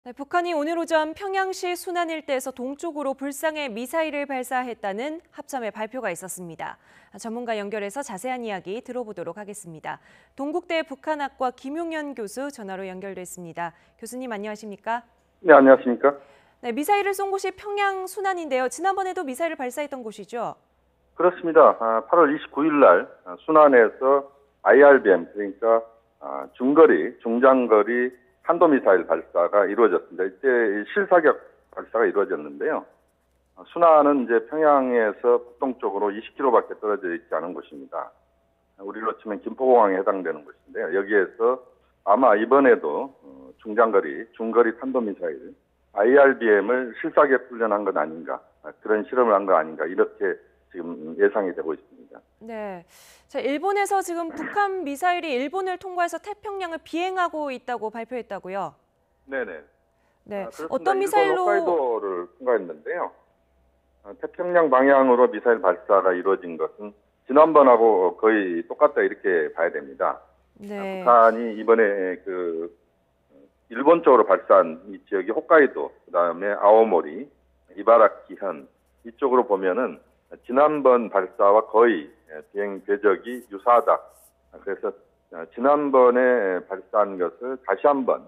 네, 북한이 오늘 오전 평양시 순안 일대에서 동쪽으로 불상의 미사일을 발사했다는 합참의 발표가 있었습니다. 전문가 연결해서 자세한 이야기 들어보도록 하겠습니다. 동국대 북한학과 김용현 교수 전화로 연결됐습니다. 교수님 안녕하십니까? 네, 안녕하십니까? 네, 미사일을 쏜 곳이 평양 순안인데요. 지난번에도 미사일을 발사했던 곳이죠? 그렇습니다. 8월 29일 날 순안에서 IRBM, 그러니까 중거리, 중장거리 탄도미사일 발사가 이루어졌습니다. 이때 실사격 발사가 이루어졌는데요. 순안은 이제 평양에서 북동쪽으로 20km밖에 떨어져 있지 않은 곳입니다. 우리로 치면 김포공항에 해당되는 곳인데요. 여기에서 아마 이번에도 중거리 탄도미사일 IRBM을 실사격 훈련한 것 아닌가, 그런 실험을 한 거 아닌가, 이렇게 지금 예상이 되고 있습니다. 네. 자, 일본에서 지금 북한 미사일이 일본을 통과해서 태평양을 비행하고 있다고 발표했다고요? 네네. 네. 그렇습니다. 어떤 일본 미사일로? 홋카이도를 통과했는데요. 태평양 방향으로 미사일 발사가 이루어진 것은 지난번하고 거의 똑같다 이렇게 봐야 됩니다. 네. 북한이 이번에 일본 쪽으로 발사한 이 지역이 홋카이도, 그다음에 아오모리, 이바라키현 이쪽으로 보면은 지난번 발사와 거의 비행 궤적이 유사하다. 그래서 지난번에 발사한 것을 다시 한번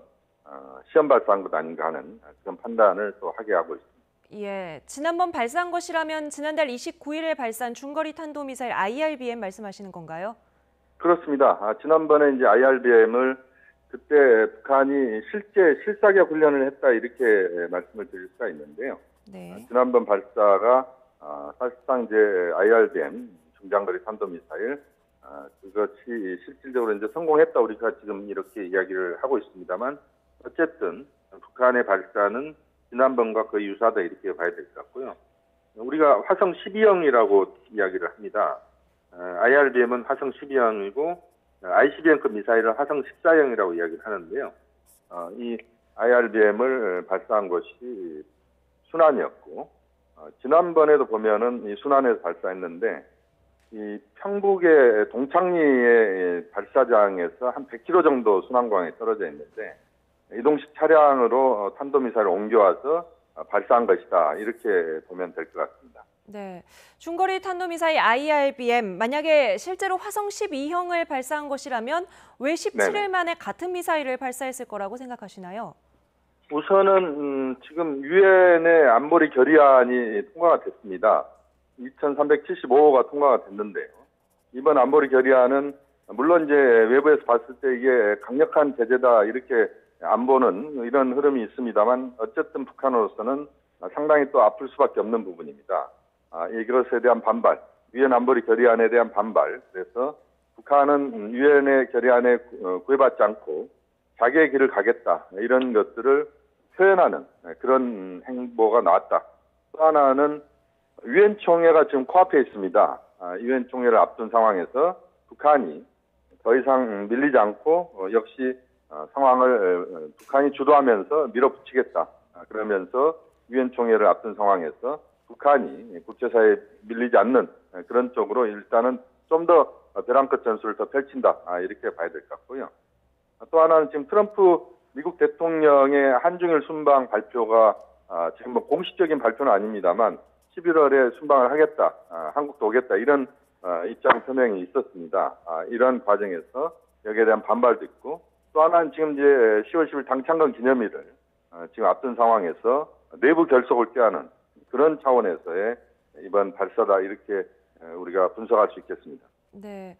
시험 발사한 것 아닌가 하는 그런 판단을 또 하게 하고 있습니다. 예, 지난번 발사한 것이라면 지난달 29일에 발사한 중거리 탄도미사일 IRBM 말씀하시는 건가요? 그렇습니다. 지난번에 이제 IRBM을 그때 북한이 실제 실사격 훈련을 했다 이렇게 말씀을 드릴 수가 있는데요. 네. 지난번 발사가 사실상 이제 IRBM 중장거리 탄도미사일 그것이 실질적으로 이제 성공했다 우리가 지금 이렇게 이야기를 하고 있습니다만 어쨌든 북한의 발사는 지난번과 거의 유사하다 이렇게 봐야 될 것 같고요. 우리가 화성 12형이라고 이야기를 합니다. IRBM은 화성 12형이고 ICBM급 미사일은 화성 14형이라고 이야기를 하는데요. 이 IRBM을 발사한 것이 순안이었고 지난번에도 보면은 이 순안에서 발사했는데 이 평북의 동창리의 발사장에서 한 100km 정도 순안공항에 떨어져 있는데 이동식 차량으로 탄도미사일을 옮겨와서 발사한 것이다 이렇게 보면 될 것 같습니다. 네, 중거리 탄도미사일 IRBM 만약에 실제로 화성 12형을 발사한 것이라면 왜 17일 네네. 만에 같은 미사일을 발사했을 거라고 생각하시나요? 우선은 지금 유엔의 안보리 결의안이 통과가 됐습니다. 2375호가 통과가 됐는데요. 이번 안보리 결의안은 물론 이제 외부에서 봤을 때 이게 강력한 제재다 이렇게 안 보는 이런 흐름이 있습니다만 어쨌든 북한으로서는 상당히 또 아플 수밖에 없는 부분입니다. 이것에 대한 반발, 유엔 안보리 결의안에 대한 반발. 그래서 북한은 유엔의 결의안에 구애받지 않고 자기의 길을 가겠다 이런 것들을 표현하는 그런 행보가 나왔다. 또 하나는 유엔 총회가 지금 코앞에 있습니다. 유엔 총회를 앞둔 상황에서 북한이 더 이상 밀리지 않고 역시 상황을 북한이 주도하면서 밀어붙이겠다. 그러면서 유엔 총회를 앞둔 상황에서 북한이 국제사회에 밀리지 않는 그런 쪽으로 일단은 좀 더 벼랑끝 전술을 더 펼친다. 이렇게 봐야 될 것 같고요. 또 하나는 지금 트럼프 미국 대통령의 한중일 순방 발표가 지금 뭐 공식적인 발표는 아닙니다만 11월에 순방을 하겠다, 한국도 오겠다 이런 입장 표명이 있었습니다. 이런 과정에서 여기에 대한 반발도 있고 또 하나는 지금 이제 10월 10일 당창건 기념일을 지금 앞둔 상황에서 내부 결속을 꾀하는 그런 차원에서의 이번 발사다 이렇게 우리가 분석할 수 있겠습니다. 네.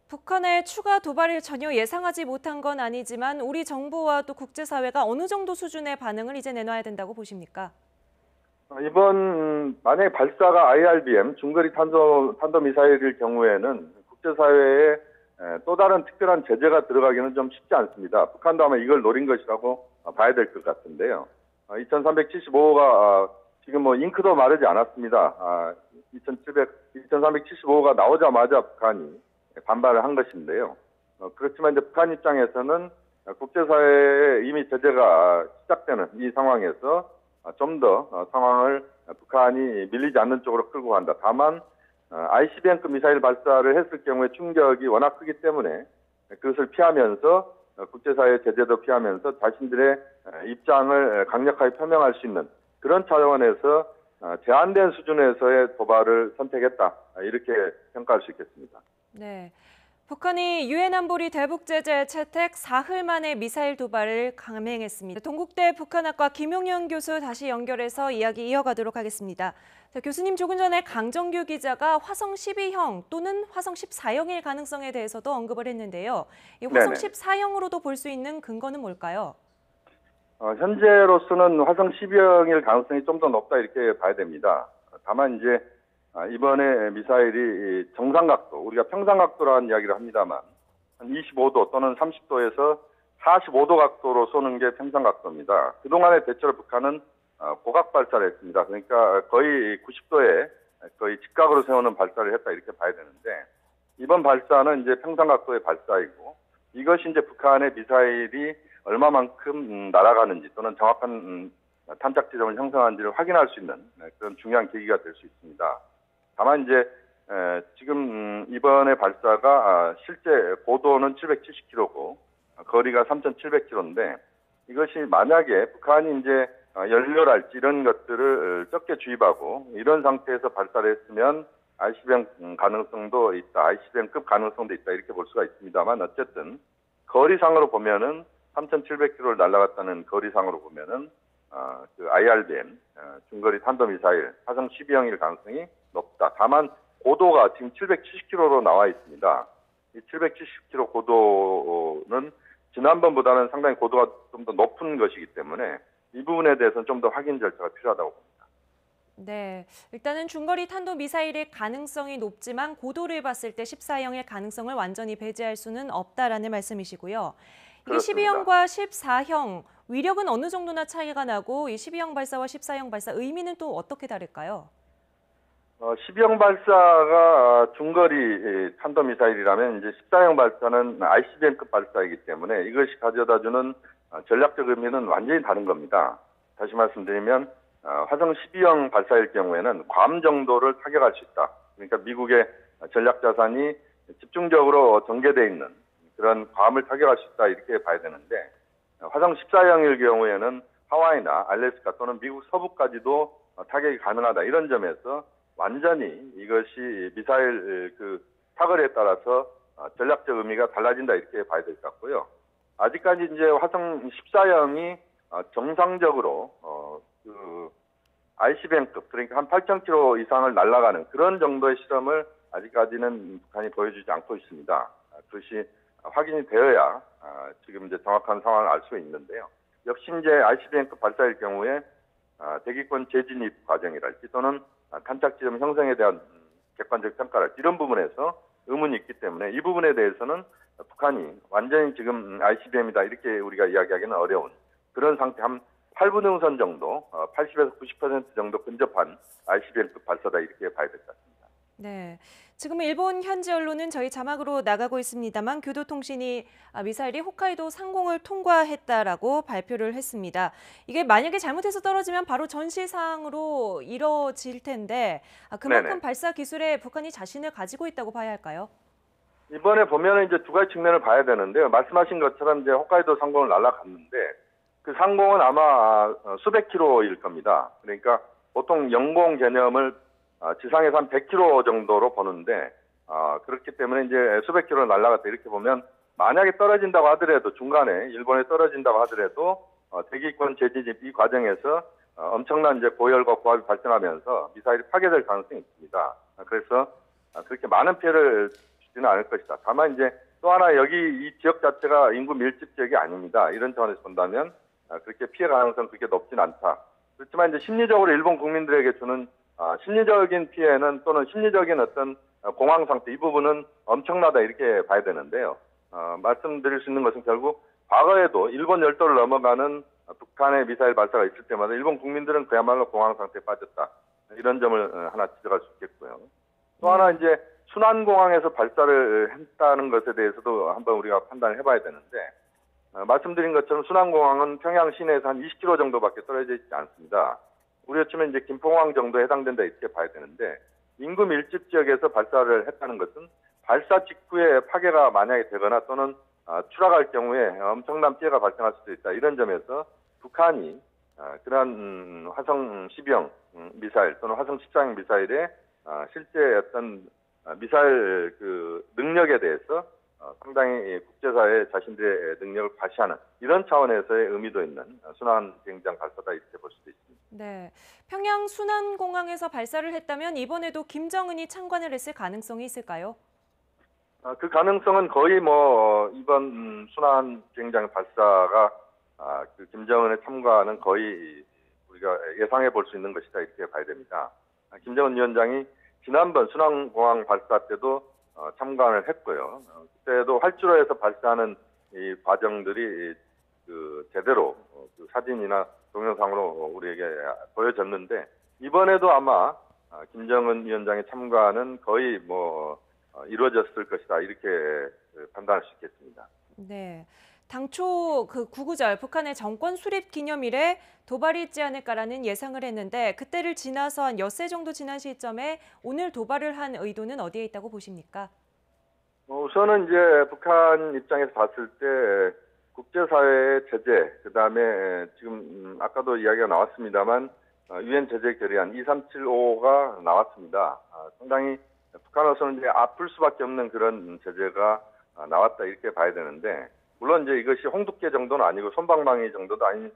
북한의 추가 도발을 전혀 예상하지 못한 건 아니지만 우리 정부와 또 국제사회가 어느 정도 수준의 반응을 이제 내놔야 된다고 보십니까? 이번 만약에 발사가 IRBM 중거리 탄도미사일일 경우에는 국제사회에 또 다른 특별한 제재가 들어가기는 좀 쉽지 않습니다. 북한도 아마 이걸 노린 것이라고 봐야 될 것 같은데요. 2375호가 지금 뭐 잉크도 마르지 않았습니다. 2375호가 나오자마자 북한이 반발을 한 것인데요. 그렇지만 이제 북한 입장에서는 국제사회에 이미 제재가 시작되는 이 상황에서 좀 더 상황을 북한이 밀리지 않는 쪽으로 끌고 간다. 다만 ICBM급 미사일 발사를 했을 경우에 충격이 워낙 크기 때문에 그것을 피하면서 국제사회 제재도 피하면서 자신들의 입장을 강력하게 표명할 수 있는 그런 차원에서 제한된 수준에서의 도발을 선택했다. 이렇게 평가할 수 있겠습니다. 네. 북한이 유엔 안보리 대북 제재 채택 사흘 만에 미사일 도발을 감행했습니다. 동국대 북한학과 김용현 교수 다시 연결해서 이야기 이어가도록 하겠습니다. 자, 교수님, 조금 전에 강정규 기자가 화성 12형 또는 화성 14형일 가능성에 대해서도 언급을 했는데요. 이 화성 14형으로도 볼 수 있는 근거는 뭘까요? 현재로서는 화성 12형일 가능성이 좀 더 높다 이렇게 봐야 됩니다. 다만 이제 이번에 미사일이 정상각도, 우리가 평상각도라는 이야기를 합니다만 한 25도 또는 30도에서 45도 각도로 쏘는 게 평상각도입니다. 그동안의 대체로 북한은 고각 발사를 했습니다. 그러니까 거의 90도에 거의 직각으로 세우는 발사를 했다 이렇게 봐야 되는데, 이번 발사는 이제 평상각도의 발사이고, 이것이 이제 북한의 미사일이 얼마만큼 날아가는지 또는 정확한 탄착 지점을 형성하는지를 확인할 수 있는 그런 중요한 계기가 될 수 있습니다. 다만 이제 지금 이번에 발사가 실제 고도는 770km고 거리가 3,700km인데, 이것이 만약에 북한이 이제 연료랄지 이런 것들을 적게 주입하고 이런 상태에서 발사를 했으면 ICBM 가능성도 있다, ICBM급 가능성도 있다 이렇게 볼 수가 있습니다만, 어쨌든 거리상으로 보면은 3,700km를 날아갔다는 거리상으로 보면은 그 IRBM 중거리 탄도미사일 화성 12형일 가능성이 높다. 다만 고도가 지금 770km로 나와 있습니다. 이 770km 고도는 지난번보다는 상당히 고도가 좀 더 높은 것이기 때문에 이 부분에 대해서는 좀 더 확인 절차가 필요하다고 봅니다. 네, 일단은 중거리 탄도미사일의 가능성이 높지만 고도를 봤을 때 14형의 가능성을 완전히 배제할 수는 없다라는 말씀이시고요. 이게 그렇습니다. 12형과 14형, 위력은 어느 정도나 차이가 나고 이 12형 발사와 14형 발사 의미는 또 어떻게 다를까요? 12형 발사가 중거리 탄도미사일이라면 이제 14형 발사는 ICBM급 발사이기 때문에 이것이 가져다주는 전략적 의미는 완전히 다른 겁니다. 다시 말씀드리면 화성 12형 발사일 경우에는 괌 정도를 타격할 수 있다. 그러니까 미국의 전략 자산이 집중적으로 전개되어 있는 그런 괌을 타격할 수 있다 이렇게 봐야 되는데, 화성 14형일 경우에는 하와이나 알래스카 또는 미국 서부까지도 타격이 가능하다. 이런 점에서 완전히 이것이 미사일 그 사거리에 따라서 전략적 의미가 달라진다 이렇게 봐야 될 것 같고요. 아직까지 이제 화성 14형이 정상적으로 그 ICBM급, 그러니까 한 8,000km 이상을 날아가는 그런 정도의 실험을 아직까지는 북한이 보여주지 않고 있습니다. 그것이 확인이 되어야 지금 이제 정확한 상황을 알 수 있는데요. 역시 이제 ICBM급 발사일 경우에 대기권 재진입 과정이랄지 또는 탄착 지점 형성에 대한 객관적 평가랄지 이런 부분에서 의문이 있기 때문에 이 부분에 대해서는 북한이 완전히 지금 ICBM이다 이렇게 우리가 이야기하기는 어려운 그런 상태, 한 8분 응선 정도, 80에서 90% 정도 근접한 ICBM급 발사다 이렇게 봐야 될 것 같습니다. 네, 지금 일본 현지 언론은 저희 자막으로 나가고 있습니다만 교도통신이 미사일이 홋카이도 상공을 통과했다라고 발표를 했습니다. 이게 만약에 잘못해서 떨어지면 바로 전시사항으로 이뤄질 텐데 그만큼 네네. 발사 기술에 북한이 자신을 가지고 있다고 봐야 할까요? 이번에 보면은 이제 두 가지 측면을 봐야 되는데요. 말씀하신 것처럼 이제 홋카이도 상공을 날아갔는데 그 상공은 아마 수백 킬로일 겁니다. 그러니까 보통 영공 개념을 지상에서 한 100km 정도로 보는데 그렇기 때문에 이제 수백 킬로 날아갔다 이렇게 보면 만약에 떨어진다고 하더라도 중간에 일본에 떨어진다고 하더라도 대기권 재진입 이 과정에서 엄청난 이제 고열과 고압이 발생하면서 미사일이 파괴될 가능성이 있습니다. 그래서 그렇게 많은 피해를 주지는 않을 것이다. 다만 이제 또 하나 여기 이 지역 자체가 인구 밀집 지역이 아닙니다. 이런 차원에서 본다면 그렇게 피해 가능성 그렇게 높진 않다. 그렇지만 이제 심리적으로 일본 국민들에게 주는 심리적인 피해는 또는 심리적인 어떤 공황 상태 이 부분은 엄청나다 이렇게 봐야 되는데요. 말씀드릴 수 있는 것은 결국 과거에도 일본 열도를 넘어가는 북한의 미사일 발사가 있을 때마다 일본 국민들은 그야말로 공황 상태에 빠졌다. 이런 점을 하나 지적할 수 있겠고요. 또 하나 이제 순환공항에서 발사를 했다는 것에 대해서도 한번 우리가 판단을 해봐야 되는데, 말씀드린 것처럼 순환공항은 평양 시내에서 한 20km 정도밖에 떨어져 있지 않습니다. 우리가 치면 이제 김포공항 정도에 해당된다 이렇게 봐야 되는데, 인구 밀집 지역에서 발사를 했다는 것은 발사 직후에 파괴가 만약에 되거나 또는 추락할 경우에 엄청난 피해가 발생할 수도 있다. 이런 점에서 북한이 그러한 화성 12형 미사일 또는 화성 14형 미사일의 실제 어떤 미사일 그 능력에 대해서 상당히 국제사회에 자신들의 능력을 과시하는 이런 차원에서의 의미도 있는 순환 비행장 발사다 이렇게 볼 수도 있습니다. 네, 평양 순환공항에서 발사를 했다면 이번에도 김정은이 참관을 했을 가능성이 있을까요? 그 가능성은 거의 이번 순환 비행장 발사가 그 김정은의 참가는 거의 우리가 예상해 볼 수 있는 것이다 이렇게 봐야 됩니다. 김정은 위원장이 지난번 순환공항 발사 때도 참관을 했고요. 그때도 활주로에서 발사하는 이 과정들이 그 제대로 그 사진이나 동영상으로 우리에게 보여졌는데 이번에도 아마 김정은 위원장의 참가는 거의 이루어졌을 것이다 이렇게 판단할 수 있겠습니다. 네. 당초 그 구구절 북한의 정권 수립 기념일에 도발이 있지 않을까라는 예상을 했는데 그때를 지나서 한 엿새 정도 지난 시점에 오늘 도발을 한 의도는 어디에 있다고 보십니까? 우선은 이제 북한 입장에서 봤을 때 국제사회의 제재, 그다음에 지금 아까도 이야기가 나왔습니다만 유엔 제재 결의안 2375가 나왔습니다. 상당히 북한으로서는 이제 아플 수밖에 없는 그런 제재가 나왔다 이렇게 봐야 되는데 물론 이제 이것이 홍두깨 정도는 아니고 솜방망이 정도도 아닌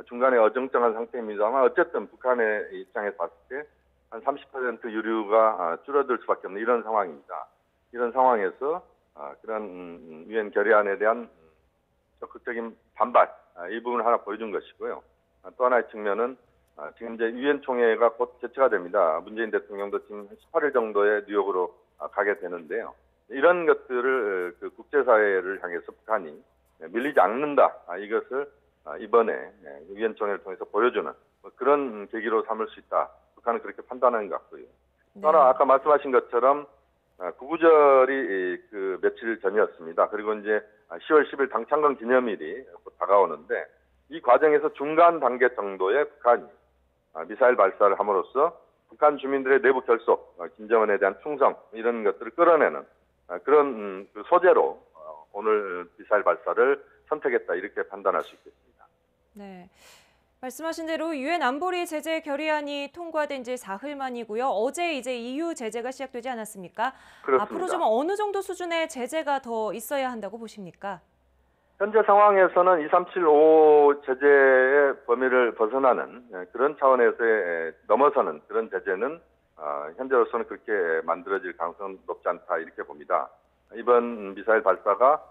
중간에 어정쩡한 상태입니다만 어쨌든 북한의 입장에서 봤을 때 한 30% 유류가 줄어들 수밖에 없는 이런 상황입니다. 이런 상황에서 그런 유엔 결의안에 대한 적극적인 반발 이 부분을 하나 보여준 것이고요. 또 하나의 측면은 지금 이제 유엔 총회가 곧 개최가 됩니다. 문재인 대통령도 지금 18일 정도에 뉴욕으로 가게 되는데요. 이런 것들을 그 국제사회를 향해서 북한이 밀리지 않는다. 이것을 이번에 유엔 총회를 통해서 보여주는 그런 계기로 삼을 수 있다. 북한은 그렇게 판단하는 것 같고요. 또 하나 아까 말씀하신 것처럼 구구절이 그 며칠 전이었습니다. 그리고 이제 10월 10일 당창건 기념일이 곧 다가오는데 이 과정에서 중간 단계 정도의 북한이 미사일 발사를 함으로써 북한 주민들의 내부 결속, 김정은에 대한 충성 이런 것들을 끌어내는 그런 그 소재로 오늘 미사일 발사를 선택했다 이렇게 판단할 수 있겠습니다. 네. 말씀하신 대로 유엔 안보리 제재 결의안이 통과된 지 사흘 만이고요. 어제 이제 EU 제재가 시작되지 않았습니까? 그렇습니다. 앞으로 좀 어느 정도 수준의 제재가 더 있어야 한다고 보십니까? 현재 상황에서는 2375 제재의 범위를 벗어나는 그런 차원에서의 넘어서는 그런 제재는 현재로서는 그렇게 만들어질 가능성은 높지 않다 이렇게 봅니다. 이번 미사일 발사가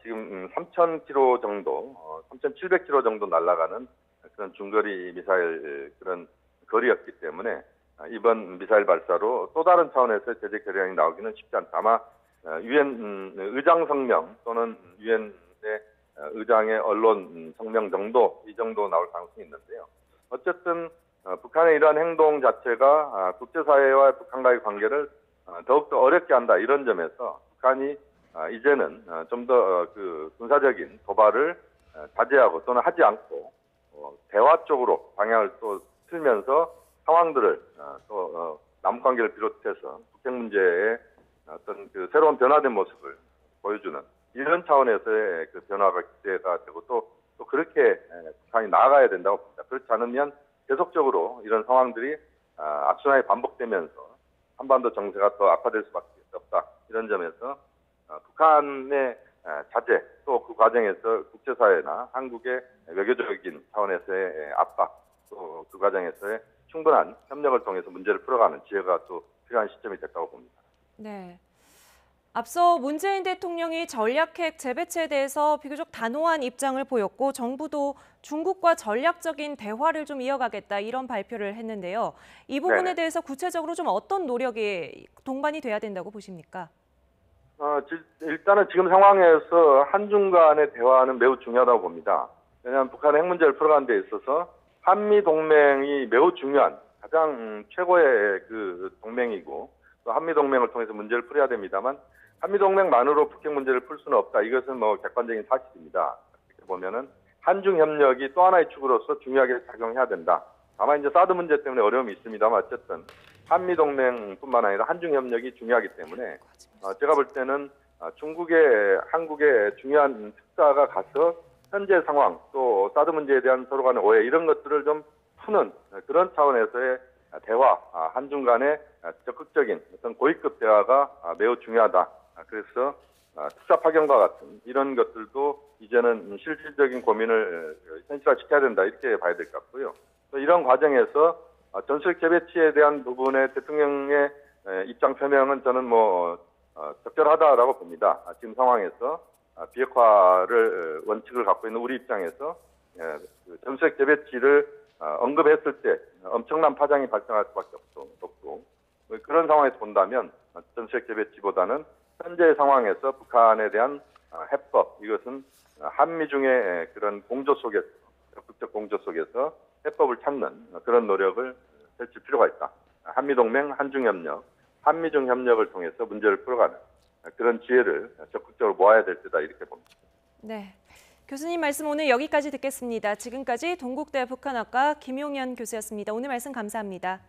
지금 3,000km 정도, 3,700km 정도 날아가는 그런 중거리 미사일 그런 거리였기 때문에 이번 미사일 발사로 또 다른 차원에서 제재 결의안이 나오기는 쉽지 않다. 아마 유엔 의장 성명 또는 유엔의 의장의 언론 성명 정도 이 정도 나올 가능성이 있는데요. 어쨌든 북한의 이러한 행동 자체가 국제사회와 북한과의 관계를 더욱더 어렵게 한다 이런 점에서 북한이 이제는 좀 더 그 군사적인 도발을 자제하고 또는 하지 않고 대화 쪽으로 방향을 또 틀면서 상황들을 또 남북 관계를 비롯해서 북핵 문제의 어떤 그 새로운 변화된 모습을 보여주는 이런 차원에서의 그 변화가 기대가 되고 또 그렇게 북한이 나아가야 된다고 봅니다. 그렇지 않으면 계속적으로 이런 상황들이 악순환이 반복되면서 한반도 정세가 더 악화될 수밖에 없다. 이런 점에서 북한의 자제 또 그 과정에서 국제사회나 한국의 외교적인 차원에서의 압박 또 그 과정에서의 충분한 협력을 통해서 문제를 풀어가는 지혜가 또 필요한 시점이 됐다고 봅니다. 네. 앞서 문재인 대통령이 전략핵 재배치에 대해서 비교적 단호한 입장을 보였고 정부도 중국과 전략적인 대화를 좀 이어가겠다 이런 발표를 했는데요. 이 부분에 네네. 대해서 구체적으로 좀 어떤 노력이 동반이 돼야 된다고 보십니까? 일단은 지금 상황에서 한중 간의 대화는 매우 중요하다고 봅니다. 왜냐하면 북한의 핵 문제를 풀어가는 데 있어서 한미 동맹이 매우 중요한 가장 최고의 그 동맹이고 또 한미 동맹을 통해서 문제를 풀어야 됩니다만 한미 동맹만으로 북핵 문제를 풀 수는 없다. 이것은 객관적인 사실입니다. 이렇게 보면은 한중 협력이 또 하나의 축으로서 중요하게 작용해야 된다. 다만 이제 사드 문제 때문에 어려움이 있습니다만 어쨌든 한미 동맹뿐만 아니라 한중 협력이 중요하기 때문에 제가 볼 때는 한국의 중요한 특사가 가서 현재 상황 또 사드 문제에 대한 서로 간의 오해 이런 것들을 좀 푸는 그런 차원에서의 대화, 한중 간의 적극적인 어떤 고위급 대화가 매우 중요하다. 그래서 특사 파견과 같은 이런 것들도 이제는 실질적인 고민을 현실화시켜야 된다 이렇게 봐야 될 것 같고요. 또 이런 과정에서 전술핵 재배치에 대한 부분의 대통령의 입장 표명은 저는 적절하다라고 봅니다. 지금 상황에서 비핵화를 원칙을 갖고 있는 우리 입장에서 전술핵 재배치를 언급했을 때 엄청난 파장이 발생할 수밖에 없고 그런 상황에서 본다면 전술핵 재배치보다는 현재 상황에서 북한에 대한 해법 이것은 한미중의 그런 공조 속에서 적극적 공조 속에서 해법을 찾는 그런 노력을 펼칠 필요가 있다. 한미동맹, 한중협력, 한미중 협력을 통해서 문제를 풀어가는 그런 지혜를 적극적으로 모아야 될 때다 이렇게 봅니다. 네. 교수님 말씀 오늘 여기까지 듣겠습니다. 지금까지 동국대 북한학과 김용현 교수였습니다. 오늘 말씀 감사합니다.